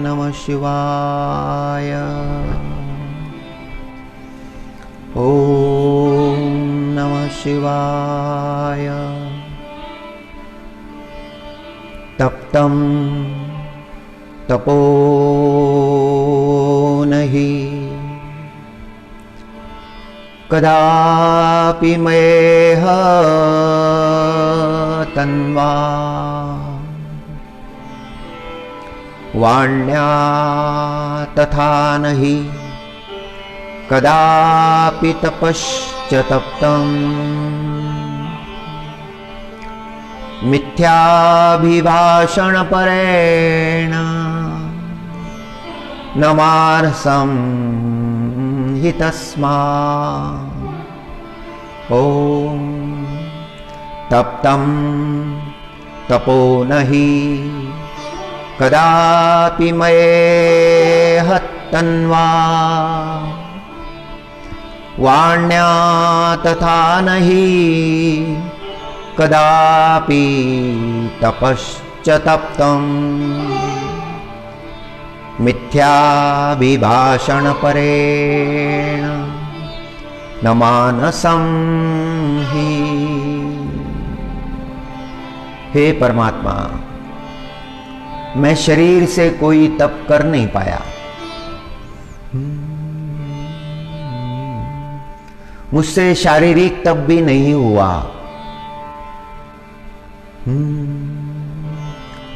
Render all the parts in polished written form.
नमः शिवाय। ओम नमः शिवाय। तप्तं तपो नहि कदापि मयेह तन्वा वाण्या तथा नहि कदापि तपश्च तप्तम् मिथ्याभिभाषणपरेण न मार्सं हि तस्मात्। ॐ तप्तं तपो नहि कदापि मयेह तन्वा वाण्या तथा नहि कदापि तपश्च तप्तम् मिथ्याभिभाषणपरेण न मानसं हि। हे परमात्मा, मैं शरीर से कोई तप कर नहीं पाया, मुझसे शारीरिक तप भी नहीं हुआ,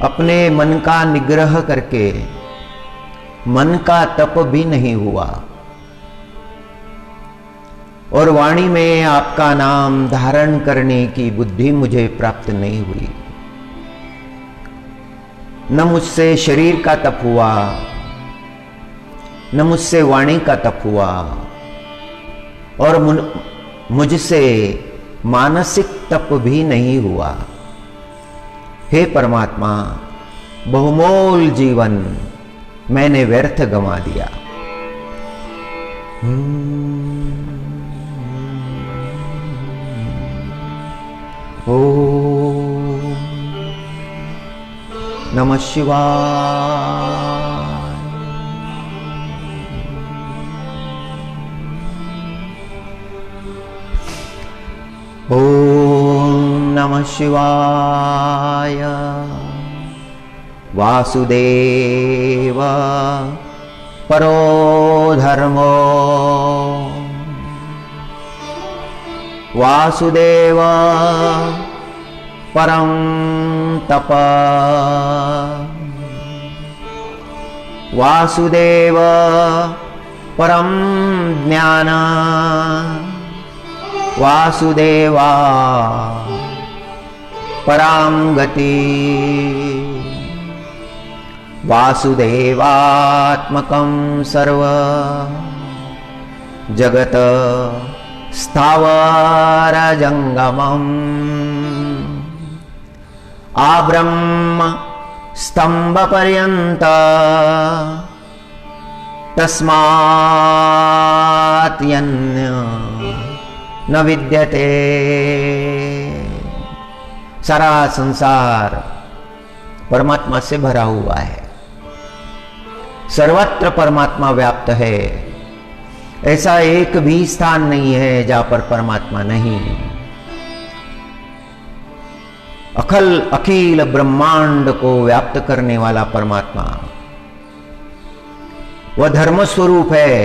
अपने मन का निग्रह करके मन का तप भी नहीं हुआ, और वाणी में आपका नाम धारण करने की बुद्धि मुझे प्राप्त नहीं हुई। न मुझसे शरीर का तप हुआ, न मुझसे वाणी का तप हुआ, और मुझसे मानसिक तप भी नहीं हुआ। हे परमात्मा, बहुमोल जीवन मैंने व्यर्थ गंवा दिया। ओम नमः शिवाय। ओम नमः शिवाय। वासुदेव परो धर्मो वासुदेव परं तप वासुदेव परं ज्ञान वासुदेवा परां गति वासुदेवात्मकं सर्व जगत स्थावरजंगमम् आब्रह्म स्तंभपर्यंत तस्मात् यन्य न विद्यते। सारा संसार परमात्मा से भरा हुआ है, सर्वत्र परमात्मा व्याप्त है। ऐसा एक भी स्थान नहीं है जहां पर परमात्मा नहीं। अखिल ब्रह्मांड को व्याप्त करने वाला परमात्मा, वह धर्म स्वरूप है,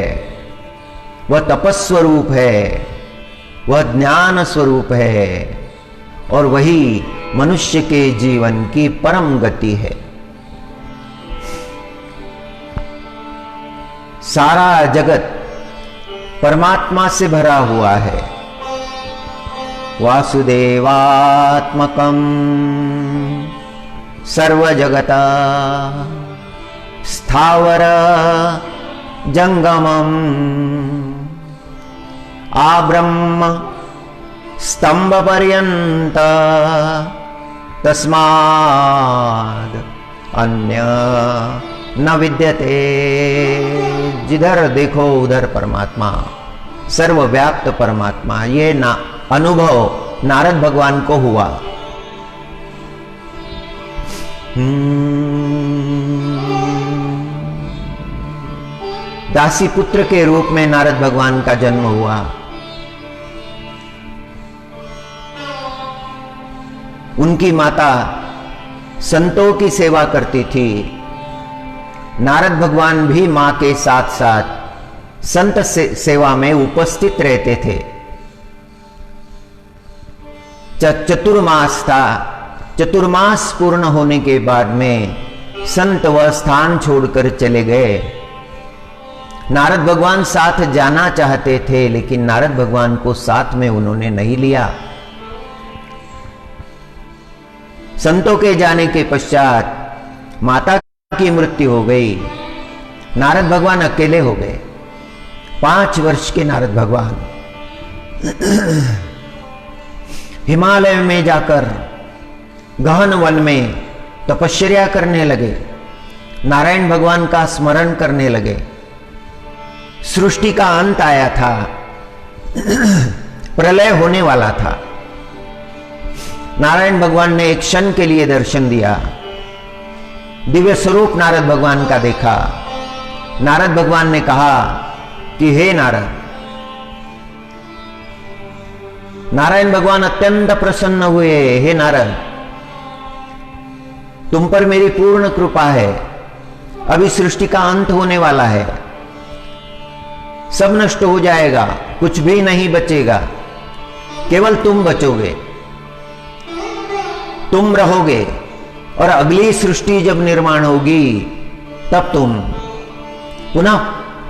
वह तपस्वरूप है, वह ज्ञान स्वरूप है, और वही मनुष्य के जीवन की परम गति है। सारा जगत परमात्मा से भरा हुआ है। वासुदेवात्मकं सर्वजगत स्थावर जंगमम् आब्रह्म स्तंभपर्यंत तस्माद् अन्य न विद्यते। जिधर देखो उधर परमात्मा, सर्वव्याप्त परमात्मा। ये अनुभव नारद भगवान को हुआ। दासी पुत्र के रूप में नारद भगवान का जन्म हुआ। उनकी माता संतों की सेवा करती थी। नारद भगवान भी मां के साथ साथ संत सेवा में उपस्थित रहते थे। चतुर्मास था। चतुर्मास पूर्ण होने के बाद में संत वह स्थान छोड़कर चले गए। नारद भगवान साथ जाना चाहते थे, लेकिन नारद भगवान को साथ में उन्होंने नहीं लिया। संतों के जाने के पश्चात माता की मृत्यु हो गई। नारद भगवान अकेले हो गए। 5 वर्ष के नारद भगवान हिमालय में जाकर गहन वन में तपस्या करने लगे। नारायण भगवान का स्मरण करने लगे। सृष्टि का अंत आया था, प्रलय होने वाला था। नारायण भगवान ने एक क्षण के लिए दर्शन दिया। दिव्य स्वरूप नारद भगवान का देखा। नारद भगवान ने कहा कि हे नारद। नारायण भगवान अत्यंत प्रसन्न हुए। हे नारद, तुम पर मेरी पूर्ण कृपा है। अभी सृष्टि का अंत होने वाला है। सब नष्ट हो जाएगा, कुछ भी नहीं बचेगा, केवल तुम बचोगे, तुम रहोगे। और अगली सृष्टि जब निर्माण होगी तब तुम पुनः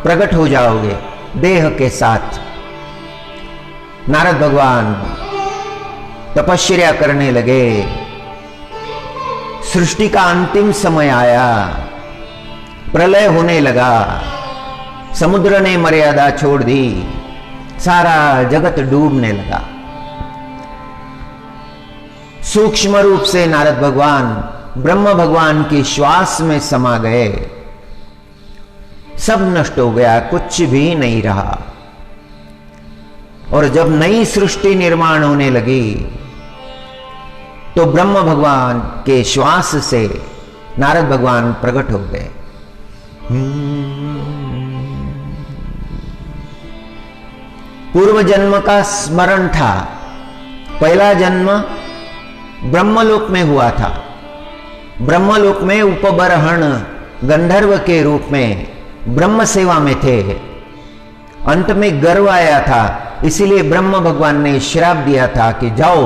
प्रकट हो जाओगे देह के साथ। नारद भगवान तपस्या करने लगे। सृष्टि का अंतिम समय आया, प्रलय होने लगा। समुद्र ने मर्यादा छोड़ दी, सारा जगत डूबने लगा। सूक्ष्म रूप से नारद भगवान ब्रह्म भगवान की श्वास में समा गए। सब नष्ट हो गया, कुछ भी नहीं रहा। और जब नई सृष्टि निर्माण होने लगी तो ब्रह्म भगवान के श्वास से नारद भगवान प्रकट हो गए। पूर्व जन्म का स्मरण था। पहला जन्म ब्रह्मलोक में हुआ था। ब्रह्मलोक में उपबरहण गंधर्व के रूप में ब्रह्म सेवा में थे। अंत में गर्व आया था, इसीलिए ब्रह्म भगवान ने श्राप दिया था कि जाओ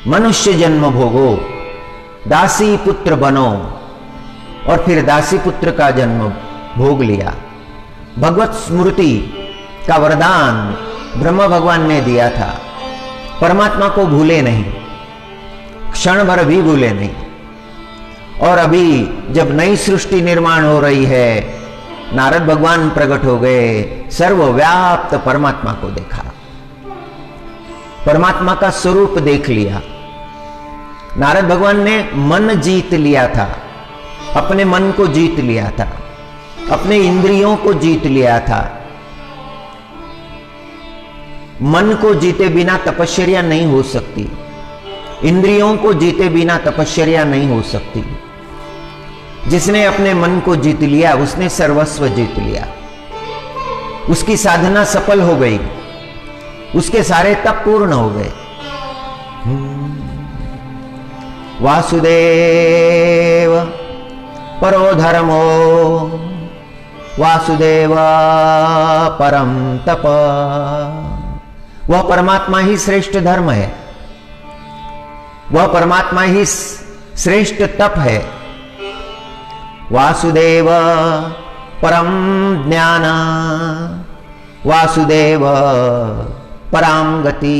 मनुष्य जन्म भोगो, दासी पुत्र बनो। और फिर दासी पुत्र का जन्म भोग लिया। भगवत स्मृति का वरदान ब्रह्म भगवान ने दिया था। परमात्मा को भूले नहीं, क्षण भर भी भूले नहीं। और अभी जब नई सृष्टि निर्माण हो रही है, नारद भगवान प्रकट हो गए। सर्वव्याप्त परमात्मा को देखा, परमात्मा का स्वरूप देख लिया। नारद भगवान ने मन जीत लिया था, अपने मन को जीत लिया था, अपने इंद्रियों को जीत लिया था। मन को जीते बिना तपस्या नहीं हो सकती, इंद्रियों को जीते बिना तपस्या नहीं हो सकती। जिसने अपने मन को जीत लिया उसने सर्वस्व जीत लिया। उसकी साधना सफल हो गई, उसके सारे तप पूर्ण हो गए। वासुदेव परो धर्मो वासुदेव परम तप। वह परमात्मा ही श्रेष्ठ धर्म है, वह परमात्मा ही श्रेष्ठ तप है। वासुदेव परम ज्ञान वासुदेव पराम गति।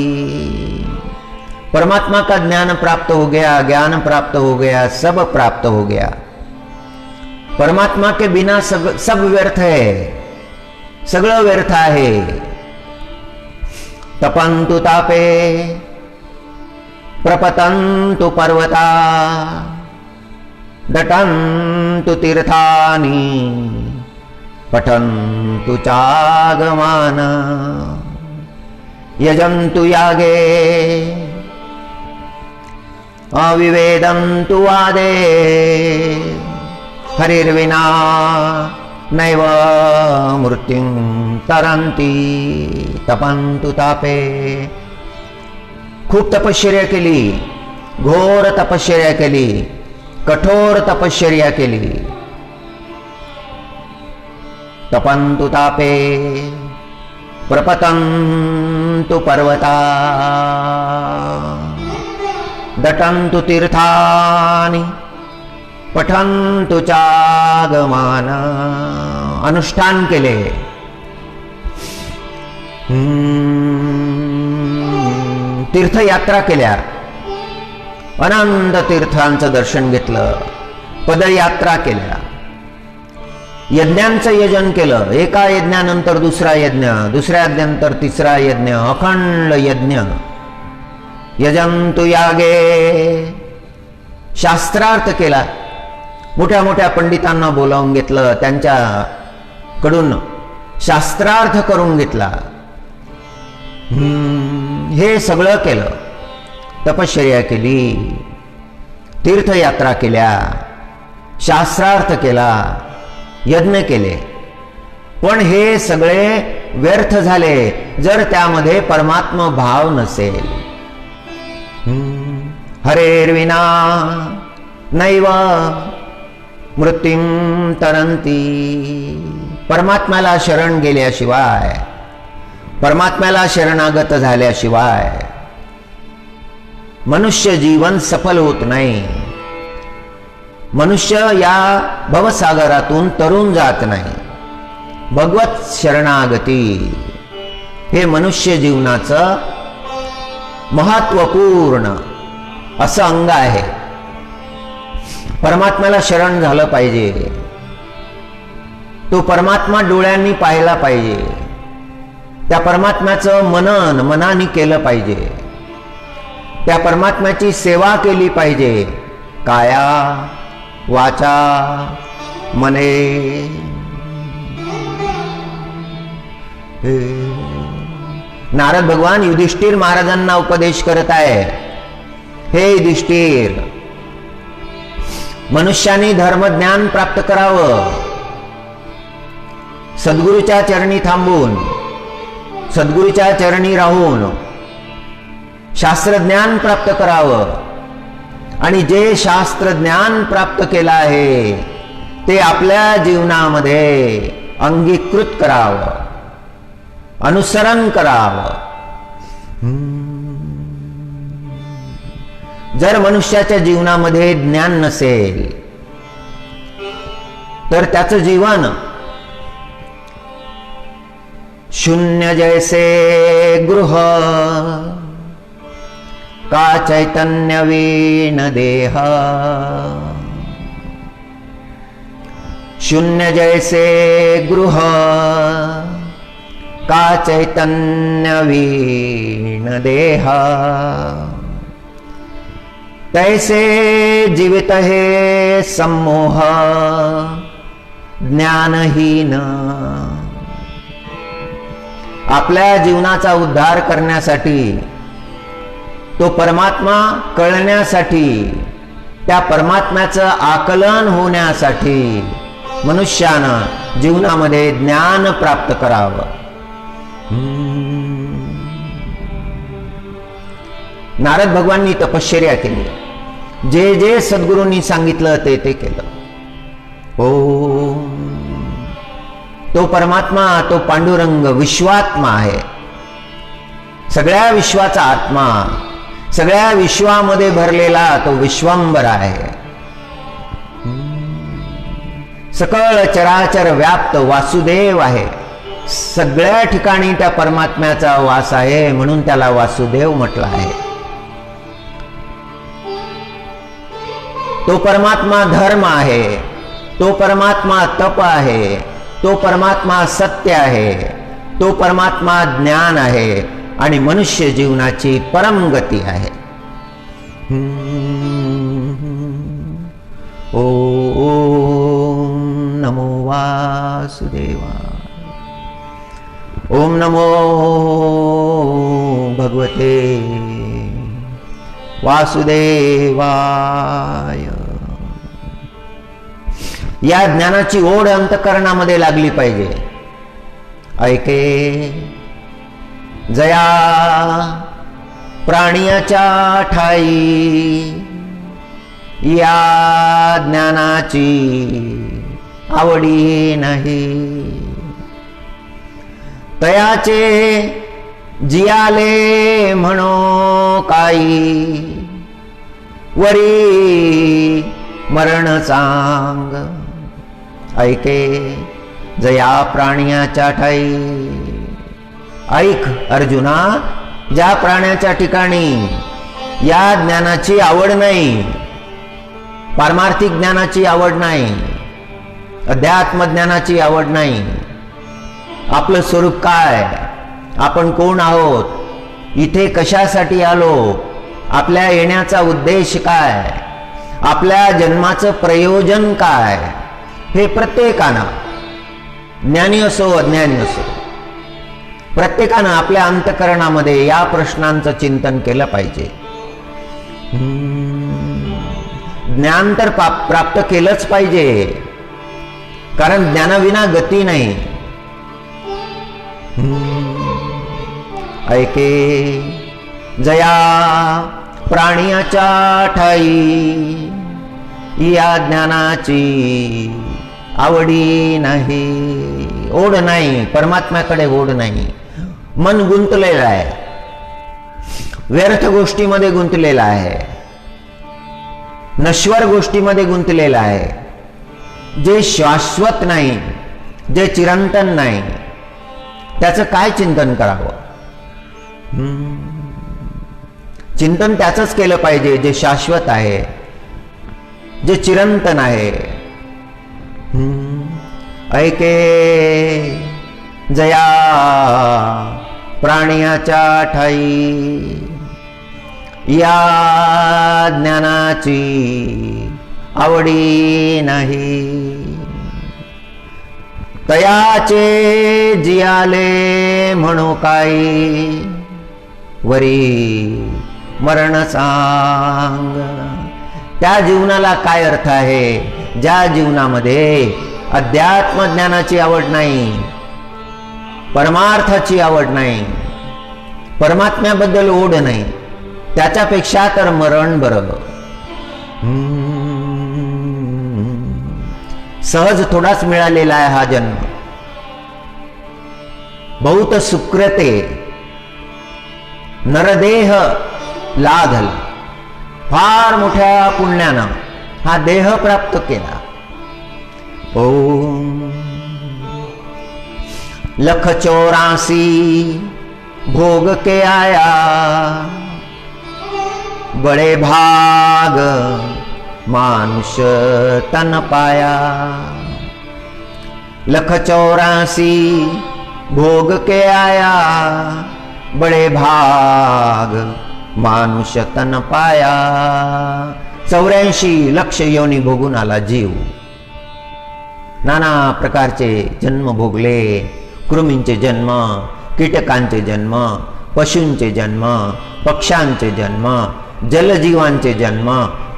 परमात्मा का ज्ञान प्राप्त हो गया, ज्ञान प्राप्त हो गया, सब प्राप्त हो गया। परमात्मा के बिना सब व्यर्थ है, सगळं व्यर्थ आहे। तपंतु तापे प्रपतन्तु पर्वता दटन्तु तीर्थानि पठन्तु चागमान यजन्तु यागे अविवेदन्तु वादे हरिर्विना नैव मृत्युं तरन्ति तपन्तु तापे. खूप तपश्चर्या केली, घोर तपश्चर्या केली, कठोर तपश्चर्या केली. तपन्तु तापे प्रपतन्तु पर्वता दटन्तु तीर्थानि पठन्तु चागमान. अनुष्ठान केले, तीर्थयात्रा केल्या, अनंत तीर्थांचं दर्शन घेतलं, पदयात्रा केल्या, यज्ञांचं यजन केलं. एका यज्ञानंतर दुसरा यज्ञ, दुसऱ्या यज्ञानंतर तिसरा यज्ञ, अखंड यज्ञ. यजंतु यागे, शास्त्रार्थ केला. मोठ्या मोठ्या पंडितांना बोलावून घेतलं, त्यांच्याकडून शास्त्रार्थ करून घेतला. हे सगळं केलं. तपश्चर्या केली, तीर्थयात्रा केल्या, शास्त्रार्थ केला, यज्ञ केले. पण हे सगळे व्यर्थ झाले जर त्यामध्ये परमात्मा भाव नसेल. हरेर्विना नैव मृत्युं तरन्ति. परमात्म्याला शरण गेल्याशिवाय, परमात्म्याला शरणागत झाल्याशिवाय मनुष्य जीवन सफल होत नाही. मनुष्य या भवसागरातून तरुण जात नाही. भगवत शरणागती हे मनुष्य जीवनाचं महत्वपूर्ण असं अंग आहे. परमात्म्याला शरण झालं पाहिजे. तो परमात्मा डोळ्यांनी पाहिला पाहिजे. त्या परमात्म्याचं मनन मनाने केलं पाहिजे. त्या परमात्म्याची सेवा केली पाहिजे, काया वाचा मने. नारद भगवान युधिष्ठिर महाराजांना उपदेश करत आहे. हे युधिष्ठिर, मनुष्याने धर्मज्ञान प्राप्त करावं. सद्गुरूच्या चरणी थांबून, सद्गुरूच्या चरणी राहून शास्त्रज्ञान प्राप्त करावं. आणि जे शास्त्रज्ञान प्राप्त केलं आहे ते आपल्या जीवनामध्ये अंगीकृत करावं, अनुसरण करावं. जर मनुष्याच्या जीवनामध्ये ज्ञान नसेल तर त्याचं जीवन शून्य जैसे गृह का चैतन्यवीन देह. शून्य जैसे गृह का चैतन्यवीन देह. तैसे जीवित हे सम्मोह ज्ञानहीन. आपल्या जीवनाचा उद्धार करण्यासाठी, तो परमात्मा कळण्यासाठी, त्या परमात्म्याचं आकलन होण्यासाठी मनुष्यानं जीवनामध्ये ज्ञान प्राप्त करावं. नारद भगवाननी तपश्चर्या केली. जे जे सद्गुरूंनी सांगितलं ते ते केलं. तो परमात्मा, तो पांडुरंग विश्वात्मा आहे. सगळ्या विश्वाचा आत्मा, सगळ्या विश्वामध्ये भरलेला तो विश्वंभर आहे. सकळ चराचर व्याप्त वासुदेव आहे. सगळ्या ठिकाणी त्या परमात्म्याचा वास आहे, म्हणून त्याला वासुदेव म्हटलं आहे. तो परमात्मा धर्म आहे, तो परमात्मा तप आहे, तो परमात्मा सत्य आहे, तो परमात्मा ज्ञान आहे आणि मनुष्य जीवनाची परम गती आहे. ओम नमो वासुदेवाय। ओम नमो भगवते वासुदेवाय। या ज्ञानाची ओढ अंतःकरणामध्ये लागली पाहिजे। ऐके जया प्राणियाच्या ठाई, या ज्ञानाची आवडी नाही। तयाचे जियाले म्हणो काही, वरी मरण सांग। ऐके जया प्राणियाच्या ठाई। ऐक अर्जुना, ज्या प्राण्याच्या ठिकाणी या ज्ञानाची आवड नाही, पारमार्थिक ज्ञानाची आवड नाही, अध्यात्म ज्ञानाची आवड नाही, आपलं स्वरूप काय, आपण कोण आहोत, इथे कशासाठी आलो, आपल्या येण्याचा उद्देश काय, आपल्या जन्माचं प्रयोजन काय, हे प्रत्येकानं, ज्ञानी असो अज्ञानी असो, प्रत्येकानं आपल्या अंतःकरणामध्ये या प्रश्नांचं चिंतन केलं पाहिजे। ज्ञान तर प्राप्त केलंच पाहिजे, कारण ज्ञानाविना गती नाही। ऐके जया प्राणियाच्या ठाई, या ज्ञानाची आवडी नाही, ओढ नाही, परमात्म्याकडे ओढ नाही। मन गुंतलेलं आहे, व्यर्थ गोष्टीमध्ये गुंतलेलं आहे, नश्वर गोष्टीमध्ये गुंतलेलं आहे। जे शाश्वत नाही, जे चिरंतन नाही, त्याचं काय चिंतन करावं? चिंतन त्याचंच केलं पाहिजे जे शाश्वत आहे, जे चिरंतन आहे। ऐके जया प्राणियाच्या ठाई, या ज्ञानाची आवडी नाही। तयाचे जियाले म्हणो काही, वरी मरण सांग। त्या जीवनाला काय अर्थ आहे ज्या जीवनामध्ये अध्यात्म ज्ञानाची आवड नाही, परमार्थाची आवड नाही, परमात्म्याबद्दल ओढ नाही, त्याच्यापेक्षा तर मरण बरं। सहज थोडाच मिळालेला आहे हा जन्म। बहुत सुकृते नरदेह लाधल, फार मोठ्या पुण्यानं हा देह प्राप्त केला। ओम 184 भोग के आया, बड़े भाग मानुष तन पाया। 184 भोग के आया, बड़े भाग मानुष तन पाया। 84 लक्ष योनी भोगून आला जीव, नाना प्रकारचे जन्म भोगले, कृमींचे जन्म, कीटकांचे जन्म, पशूंचे जन्म, पक्ष्यांचे जन्म, जलजीवांचे जन्म,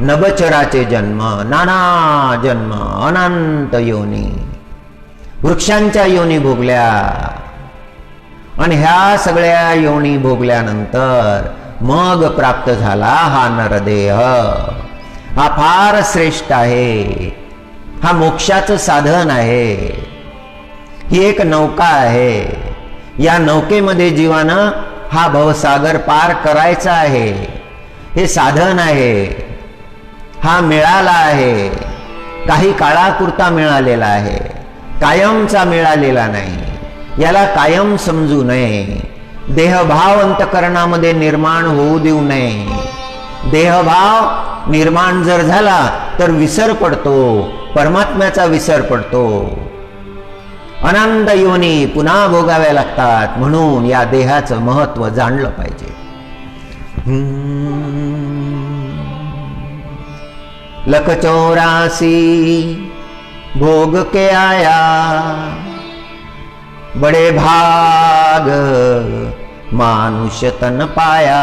नभचराचे जन्म, नाना जन्म, अनंत योनी, वृक्षांच्या योनी भोगल्या। आणि ह्या सगळ्या योनी भोगल्यानंतर मग प्राप्त झाला हा नरदेह। हा फार श्रेष्ठ आहे, हा मोक्षाचं साधन आहे, ही एक नौका आहे। या नौकेमध्ये जीवानं हा भवसागर पार करायचा आहे, हे साधन आहे, हा मिळाला आहे, काही काळापुरता मिळालेला आहे, कायमचा मिळालेला नाही। याला कायम समजू नये, देहभाव अंतःकरणामध्ये निर्माण होऊ देऊ नये। देहभाव निर्माण जर झाला तर विसर पडतो, परमात्म्याचा विसर पडतो, अनंत योनी पुन्हा भोगाव्या लागतात। म्हणून या देहाचं महत्व जाणलं पाहिजे। लख 84 भोग के आया, बड़े भाग मानुष तन पाया।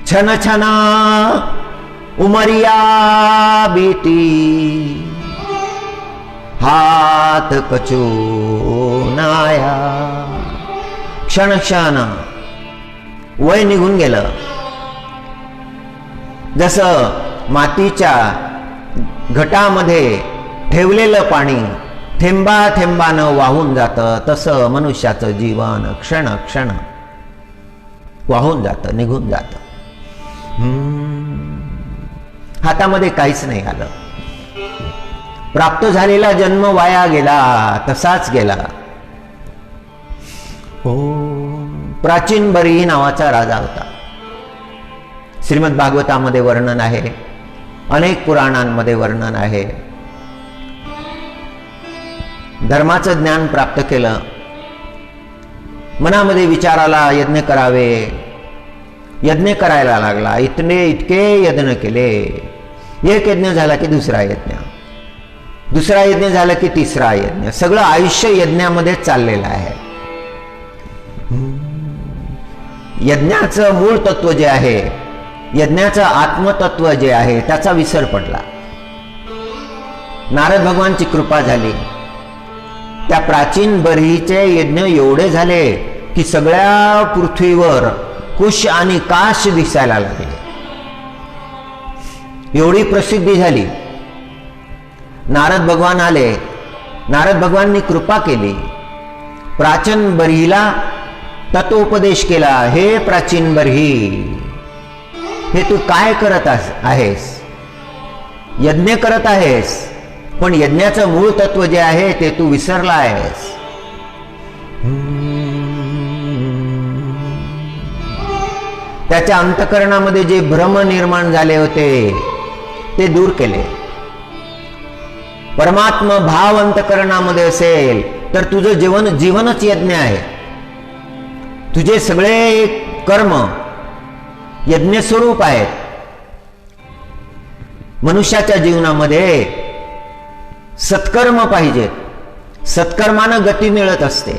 छन छना उमरिया बीती, हात कचू नाया। क्षण क्षण वय निघून गेलं. जसं मातीच्या घटामध्ये ठेवलेलं पाणी थेंबा थेंबानं वाहून जातं, तसं मनुष्याचं जीवन क्षण क्षण वाहून जातं, निघून जातं. हातामध्ये काहीच नाही आलं. प्राप्त झालेला जन्म वाया गेला, तसाच गेला. हो. प्राचीन बरी नावाचा राजा होता. श्रीमद भागवतामध्ये वर्णन आहे, अनेक पुराणांमध्ये वर्णन आहे. धर्माचं ज्ञान प्राप्त केलं, मनामध्ये विचाराला यज्ञ करावे, यज्ञ करायला लागला. इतके यज्ञ केले. एक यज्ञ झाला की दुसरा यज्ञ, दुसरा यज्ञ झाला की तिसरा यज्ञ. सगळं आयुष्य यज्ञामध्ये चाललेलं आहे. यज्ञाचं मूळ तत्व जे आहे, यज्ञाचं आत्मतत्व जे आहे, त्याचा विसर पडला. नारद भगवानची कृपा झाली. त्या प्राचीन बरीचे यज्ञ एवढे झाले की सगळ्या पृथ्वीवर कुश आणि काश दिसायला लागले. एवढी प्रसिद्धी झाली. नारद भगवान आले. नारद भगवाननी कृपा केली. प्राचीन बरीला तत्वोपदेश केला. हे प्राचीन बरी, हे तू काय करत आहेस? यज्ञ करत आहेस, पण यज्ञाचं मूळ तत्व जे आहे ते तू विसरला आहेस. त्याच्या अंतःकरणामध्ये जे भ्रम निर्माण झाले होते ते दूर केले. परमात्मा भाव अंतःकरणामध्ये असेल तर तुझं जीवनच यज्ञ आहे. तुझे सगळे कर्म यज्ञ स्वरूप आहेत. मनुष्याच्या जीवनामध्ये सत्कर्म पाहिजेत. सत्कर्मानं गती मिळत असते.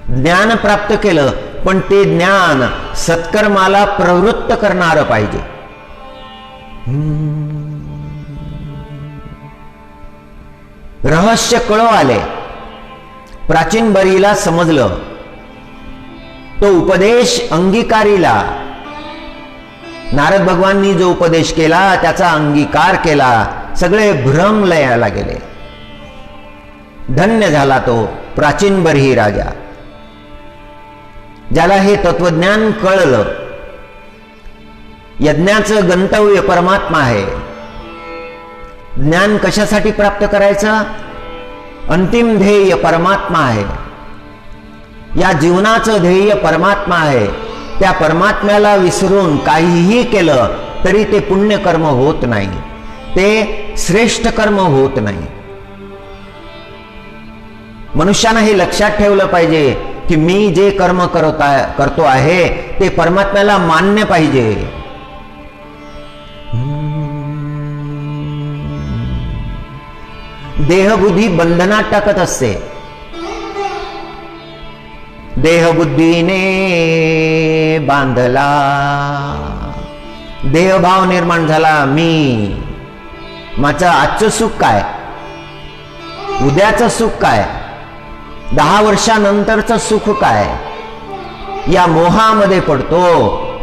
ज्ञान प्राप्त केलं, पण ते ज्ञान सत्कर्माला प्रवृत्त करणारं पाहिजे. रहस्य कळो आले. प्राचीन बरीला समजलं. तो उपदेश अंगीकारीला. नारद भगवाननी जो उपदेश केला त्याचा अंगीकार केला. सगळे भ्रम लयाला गेले. धन्य झाला तो प्राचीन बरी राजा, ज्याला हे तत्वज्ञान कळलं. यज्ञाचं गंतव्य परमात्मा आहे. ज्ञान कशासाठी प्राप्त करायचं? अंतिम ध्येय परमात्मा आहे. या जीवनाचं ध्येय परमात्मा आहे. त्या परमात्म्याला विसरून काहीही केलं तरी ते पुण्यकर्म होत नाही, ते श्रेष्ठ कर्म होत नाही. मनुष्यानं हे लक्षात ठेवलं पाहिजे की मी जे कर्म करतो आहे ते परमात्म्याला मान्य पाहिजे. देहबुद्धी बंधनात टाकत असते. देहबुद्धीने बांधला, देहभाव निर्माण झाला. मी, माझं आजचं सुख काय, उद्याचं सुख काय, 10 वर्षानंतरचं सुख काय, या मोहामध्ये पडतो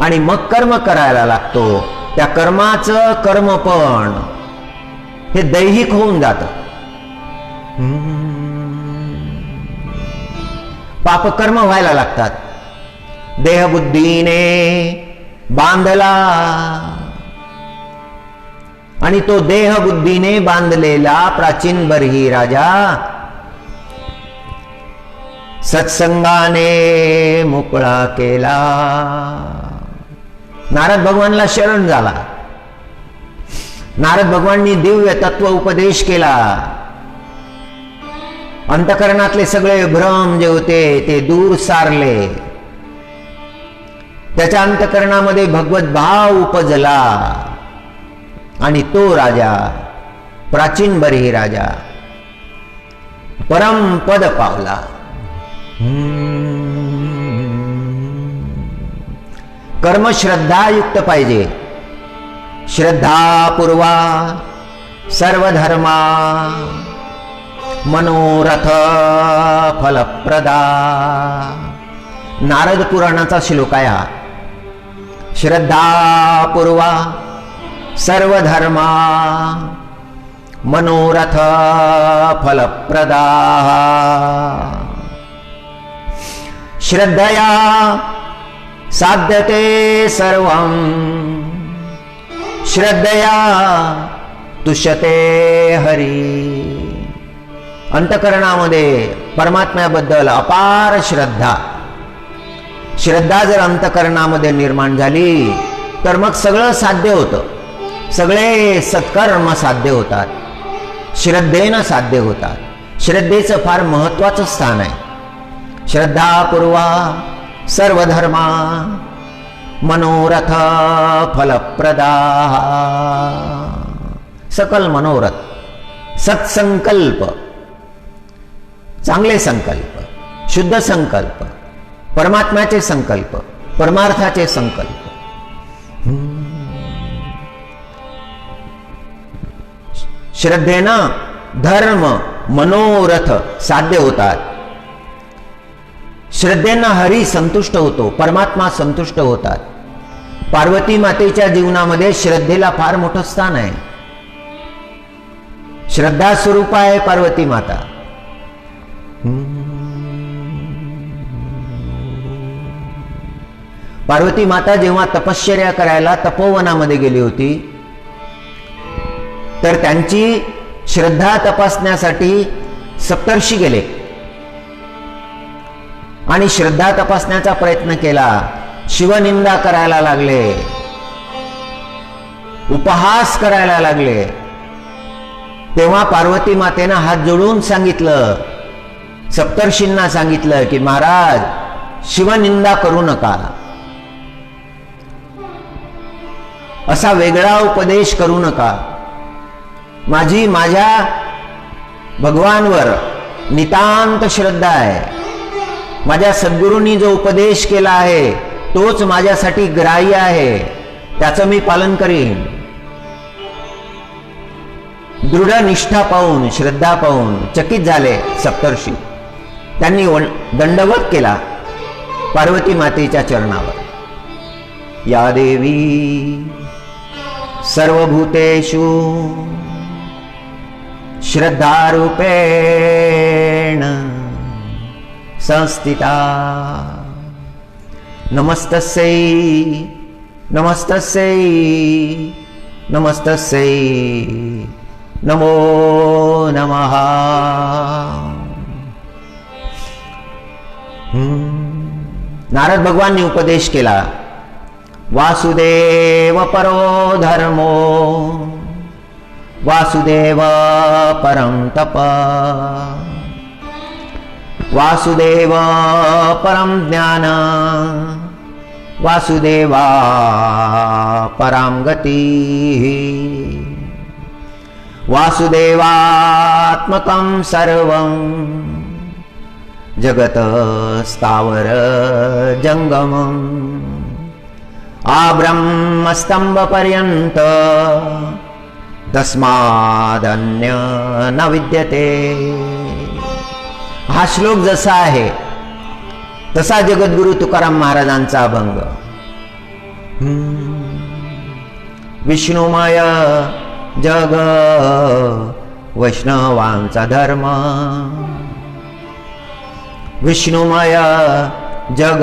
आणि मग कर्म करायला लागतो. त्या कर्माचं कर्मपण हे दैहिक होऊन जातं. पापकर्म व्हायला लागतात. देहबुद्धीने बांधला, आणि तो देहबुद्धीने बांधलेला प्राचीन बरही राजा सत्संगाने मोकळा केला. नारद भगवानला शरण झाला. नारद भगवाननी दिव्य तत्व उपदेश केला. अंतःकरणातले सगळे भ्रम जे होते ते दूर सारले. त्याच्या अंतकरणामध्ये भगवत भाव उपजला आणि तो राजा, प्राचीन बरी राजा परमपद पावला. कर्म श्रद्धायुक्त पाहिजे. श्रद्धापूर्वा सर्वधर्मा मनोरथ फलप्रदा. नारद पुराणाचा श्लोक आहे हा. श्रद्धापूर्वा सर्वधर्मा मनोरथ फलप्रदा. श्रद्धया साध्यते सर्वं श्रद्धया तुष्यते हरी. अंतकरणामध्ये परमात्म्याबद्दल अपार श्रद्धा, श्रद्धा जर अंतकरणामध्ये निर्माण झाली तर मग सगळं साध्य होतं. सगळे सत्कर्म साध्य होतात, श्रद्धेनं साध्य होतात. श्रद्धेचं फार महत्त्वाचं स्थान आहे. श्रद्धापूर्वा सर्वधर्मा मनोरथ फलप्रदा. सकल मनोरथ, सत्संकल्प, चांगले संकल्प, शुद्ध संकल्प, परमात्म्याचे संकल्प, परमार्थाचे संकल्प. श्रद्धेनं धर्म मनोरथ साध्य होतात. श्रद्धेनं हरी संतुष्ट होतो, परमात्मा संतुष्ट होतात. पार्वती मातेच्या जीवनामध्ये श्रद्धेला फार मोठं स्थान आहे. श्रद्धा स्वरूप आहे पार्वती माता. पार्वती माता जेव्हा तपश्चर्या करायला तपोवनामध्ये गेली होती तर त्यांची श्रद्धा तपासण्यासाठी सप्तर्षी गेले आणि श्रद्धा तपासण्याचा प्रयत्न केला. शिवनिंदा करायला लागले, उपहास करायला लागले. तेव्हा पार्वती मातेनं हात जोडून सांगितलं, सप्तर्षींना सांगितलं की महाराज, शिवनिंदा करू नका, असा वेगळा उपदेश करू नका. माझी माझ्या भगवानवर नितांत श्रद्धा आहे. माझ्या सद्गुरूंनी जो उपदेश केला आहे तोच माझ्यासाठी ग्राह्य आहे, त्याचं मी पालन करीन. दृढ निष्ठा पाहून, श्रद्धा पाहून चकित झाले सप्तर्षी. त्यांनी दंडवत केला पार्वती मातेच्या चरणावर. या देवी सर्वभूतेषु श्रद्धारूपेण संस्थिता. नमस्तस्यै नमस्तस्यै नमस्तस्यै नमो नमः. नारद भगवानने उपदेश केला, वासुदेव परो धर्मो वासुदेव परं तप. वासुदेव परं ज्ञान वासुदेवा परां गति. वासुदेवात्मकं सर्वं जगत स्थावर जंगमम्. आब्रह्मस्तंभ पर्यंत तस्मादन्य न विद्यते. हा श्लोक जसा आहे तसा जगद्गुरु तुकाराम महाराजांचा अभंग. विष्णुमय जग वैष्णवांचा धर्म. विष्णुमय जग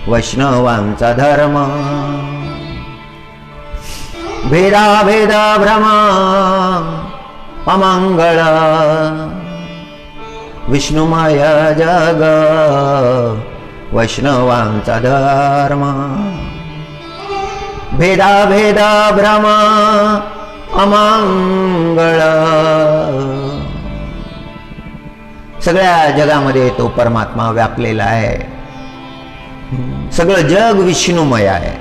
वैष्णवांचा धर्म. भेदाभेद भ्रम अमंगळ. विष्णुमय जग वैष्णवांचा धर्म. भेदाभेद भ्रम अमंगळ. सगळ्या जगामध्ये तो परमात्मा व्यापलेला आहे. सगळं जग विष्णुमय आहे.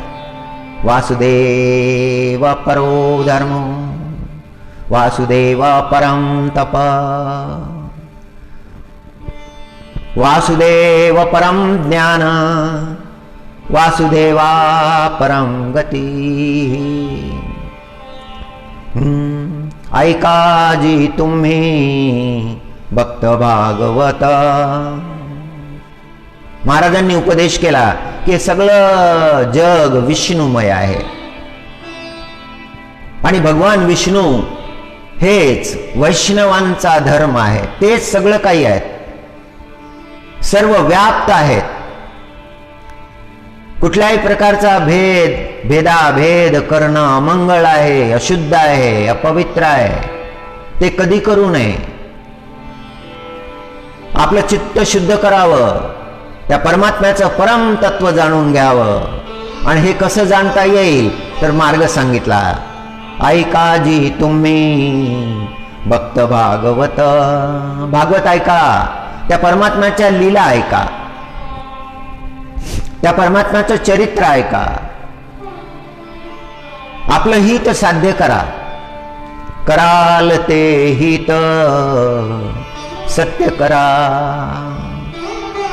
वासुदेव परो धर्म, वासुदेव परम तप, वासुदेव परम ज्ञान, वासुदेवा परम गती. ऐका जी तुम्ही भक्त भागवत. महाराजांनी उपदेश केला की सगळं जग विष्णुमय आहे आणि भगवान विष्णू हेच वैष्णवांचा धर्म आहे. तेच सगळं काही आहे, सर्व व्याप्त आहेत. कुठल्याही प्रकारचा भेदाभेद करणं अमंगळ आहे, अशुद्ध आहे, अपवित्र आहे. ते कधी करू नये. आपलं चित्त शुद्ध करावं, त्या परमात्म्याचं परम तत्व जाणून घ्यावं. आणि हे कसं जाणता येईल तर मार्ग सांगितला. ऐका जी तुम्ही भक्त भागवत. भागवत ऐका, त्या परमात्म्याच्या लीला ऐका, त्या परमात्म्याचं चरित्र ऐका. आपलं हित साध्य करा. कराल ते हित सत्य करा.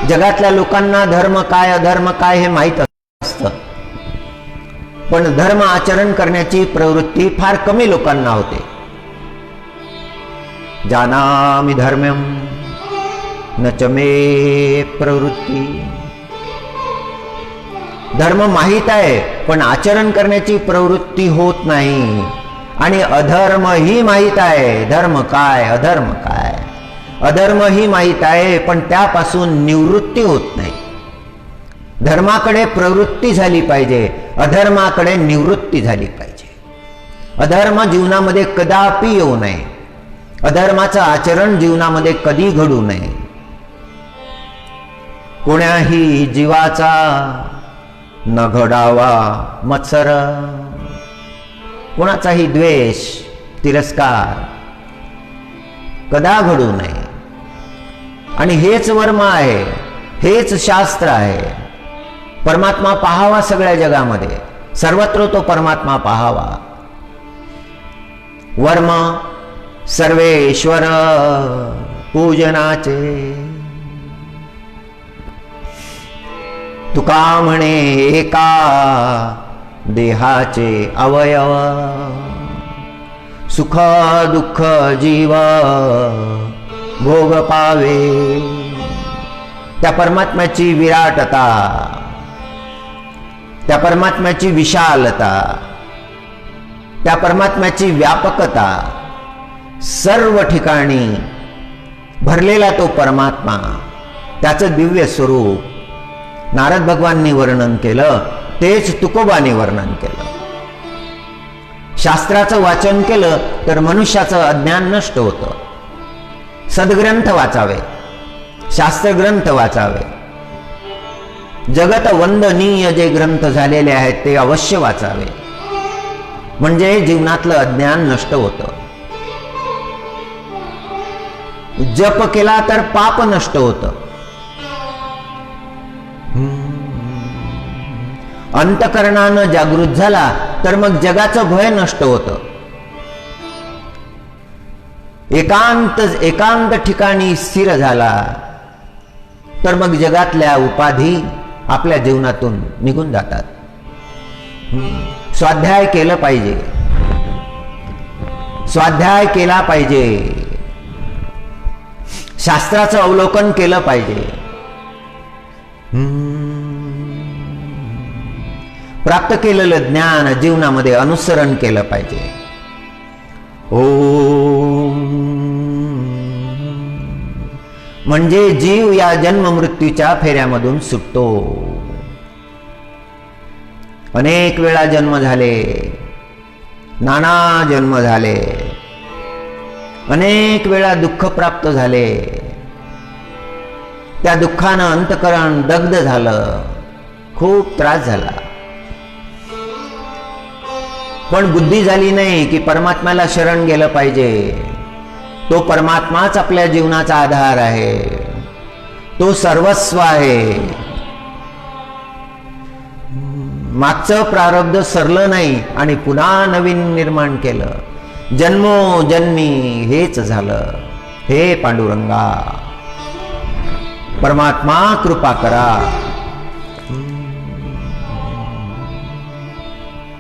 जगातल्या लोकांना धर्म काय अधर्म काय हे माहीत असतं, पण धर्म आचरण करण्याची प्रवृत्ती फार कमी लोकांना होते. जानामि धर्म्यं न च मे प्रवृत्ती. धर्म माहीत आहे पण आचरण करण्याची प्रवृत्ती होत नाही. आणि अधर्म ही माहीत आहे, धर्म काय अधर्म काय. अधर्म ही माहीत आहे पण त्यापासून निवृत्ती होत नाही. धर्माकडे प्रवृत्ती झाली पाहिजे, अधर्माकडे निवृत्ती झाली पाहिजे. अधर्म जीवनामध्ये कदापि येऊ नये. अधर्माचं आचरण जीवनामध्ये कधी घडू नये. कोण्याही जीवाचा न घडावा मत्सर. कोणाचाही द्वेष तिरस्कार कदा घडू नये. आणि हेच वर्म आहे, हेच शास्त्र आहे. परमात्मा पाहावा सगळ्या जगामध्ये, सर्वत्र तो परमात्मा पाहावा. वर्म सर्वेश्वर पूजनाचे. तुका म्हणे एका देहाचे अवयव. सुख दुःख जीव भोग पावे. त्या परमात्म्याची विराटता, त्या परमात्म्याची विशालता, त्या परमात्म्याची व्यापकता, सर्व ठिकाणी भरलेला तो परमात्मा, त्याचं दिव्य स्वरूप नारद भगवानांनी वर्णन केलं. तेच तुकोबांनी वर्णन केलं. शास्त्राचं वाचन केलं तर मनुष्याचं अज्ञान नष्ट होतं. सद्ग्रंथ वाचावे, शास्त्रग्रंथ वाचावे. जगत वंदनीय जे ग्रंथ झालेले आहेत ते अवश्य वाचावे, म्हणजे जीवनातलं अज्ञान नष्ट होतं. जप केला तर पाप नष्ट होतं. अंतकरणानं जागृत झाला तर मग जगाचं भय नष्ट होतं. एकांत ठिकाणी स्थिर झाला तर मग जगातल्या उपाधी आपल्या जीवनातून निघून जातात. स्वाध्याय केलं पाहिजे, स्वाध्याय केला पाहिजे, शास्त्राचं अवलोकन केलं पाहिजे. प्राप्त केलेलं ज्ञान जीवनामध्ये अनुसरण केलं पाहिजे. ओम म्हणजे जीव या जन्म मृत्यूच्या फेऱ्यामधून सुटतो. अनेक वेळा जन्म झाले, नाना जन्म झाले, अनेक वेळा दुःख प्राप्त झाले. त्या दुःखानं अंतकरण दग्ध झालं, खूप त्रास झाला. पण बुद्धी झाली नाही की परमात्म्याला शरण गेलं पाहिजे. तो परमात्माच आपल्या जीवनाचा आधार आहे, तो सर्वस्व आहे. मागचं प्रारब्ध सरलं नाही आणि पुन्हा नवीन निर्माण केलं. जन्मोजन्मी हेच झालं. हे पांडुरंगा, परमात्मा कृपा करा.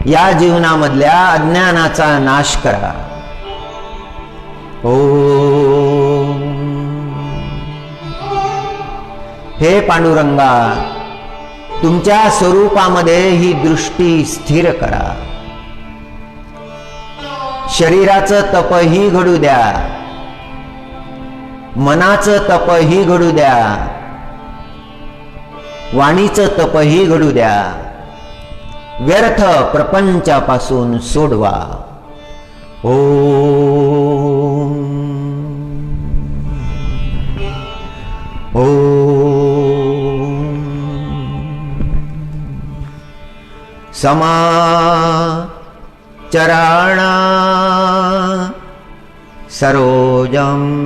या जीवनामधल्या अज्ञानाचा नाश करा. ओम. हे पांडुरंगा, तुमच्या स्वरूपामध्ये ही दृष्टी स्थिर करा. शरीराचं तपही घडू द्या, मनाचं तपही घडू द्या, वाणीचं तपही घडू द्या. व्यर्थ प्रपंचापासून सोडवा. ओम. ओम. समाचरण सरोजम.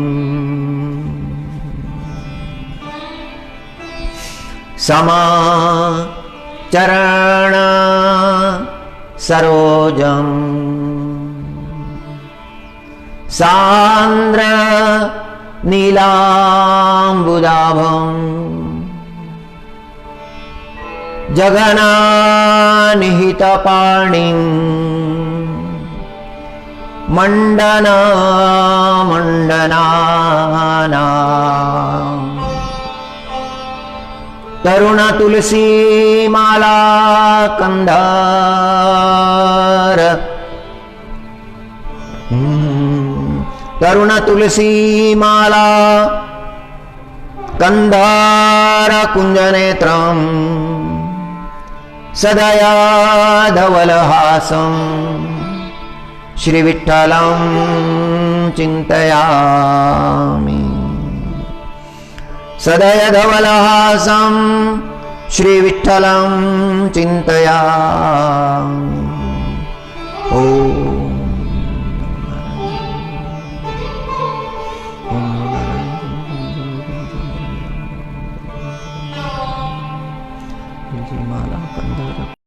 समाचरण सरोजम. सांद्र नीलांबुदाभं जगन्निहितपाणिं मण्डनानां तरुण तुलसी माला कंधार. तरुण तुलसी माला कंधार कुंजनेत्रं सदया धवलहासं श्री विठ्ठलं चिंतयामि. सदय धवलहासं श्री विठ्ठलं चिंतयामि. ओम.